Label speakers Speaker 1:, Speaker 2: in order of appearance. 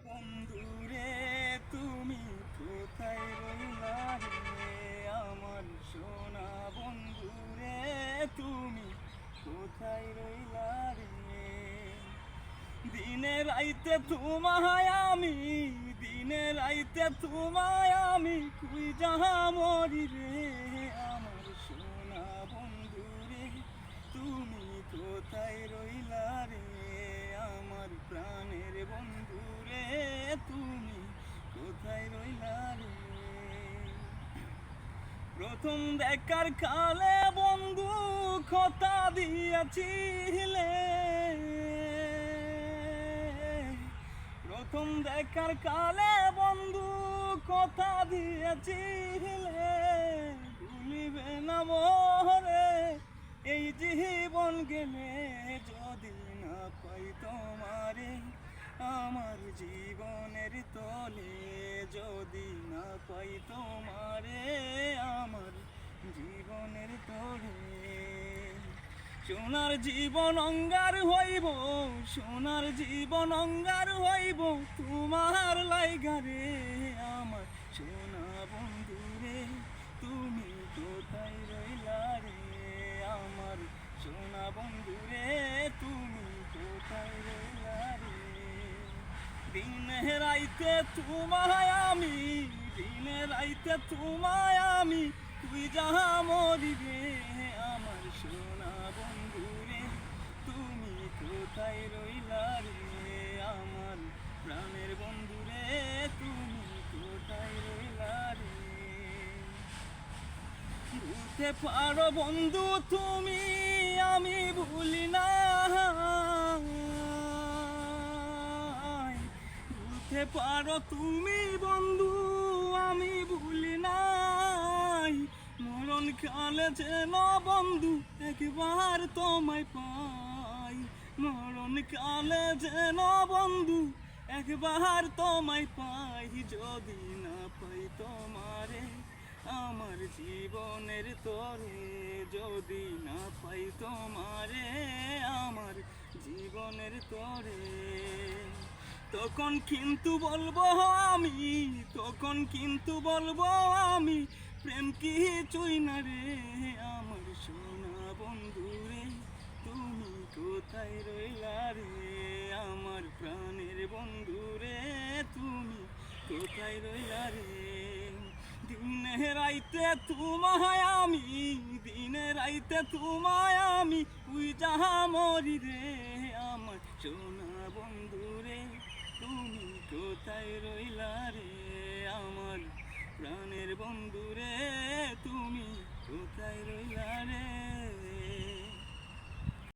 Speaker 1: বন্ধুরে তুমি কোথায় রইলা রে, আমার সোনা বন্ধুরে তুমি কোথায় রইলা রে। দিনে রাইতে তোমায় আমি, দিনে রাইতে তোমায় আমি কুই যাহা মরি রে, আমার সোনা বন্ধুরে তুমি কোথায় রইলা রে, আমার প্রাণের বন্ধুরে তুমি কোথায় রইলা রে। প্রথম দেখার কালে বন্ধু কথা দিয়াছিলে, প্রথম দেখার কালে বন্ধু কথা দিয়েছিলে, ভুলিবে না মোরে এই জীবন গেলে, যদি না পাই তোমারে আমার জীবনের তলে, যদি না পাই তোমারে আমার জীবনের তলে। সোনার জীবন অঙ্গার হইব, সোনার জীবন অঙ্গার হইব তোমার লাইগারে, আমার সোনা বন্ধুরে তুমি কোথায় রইলা রে, আমার সোনা বন্ধুরে তুমি কোথায় রইলা রে। দিনে রাইতে তোমায় আমি, দিনে রাইতে তোমায় আমি তুই যাহা মরি রে, আমার সোনা বন্ধুরে তুমি কোথায় রইলা রে, আমার প্রাণের বন্ধুরে তুমি কোথায় রইলা রে। ভুলতে পারো বন্ধু তুমি আমি ভুলি না, ভুলতে পারো তুমি বন্ধু আমি ভুলি নাই, মরণ কালে যেন বন্ধু একবার তোমায় পাই, মরণ কালে যেন বন্ধু একবার তোমায় পাই, যদি না পাই তোমারে আমার জীবনের তরে, যদি না পাই তোমারে আমার জীবনের তরে। তখন কিন্তু বলবো আমি, তখন কিন্তু বলবো আমি প্রেম কিছুই না রে, আমার সোনা বন্ধুরে তুমি কোথায় রইলা রে, আমার প্রাণের বন্ধুরে তুমি কোথায় রইলা রে। দিনে রাইতে তোমায় আমি, দিনে রাইতে তোমায় আমি তুই যাহা মরি রে, আমার সোনা বন্ধুরে তুমি কোথায় রইলা রে, আমার প্রাণের বন্ধুরে তুমি কোথায় রইলা রে।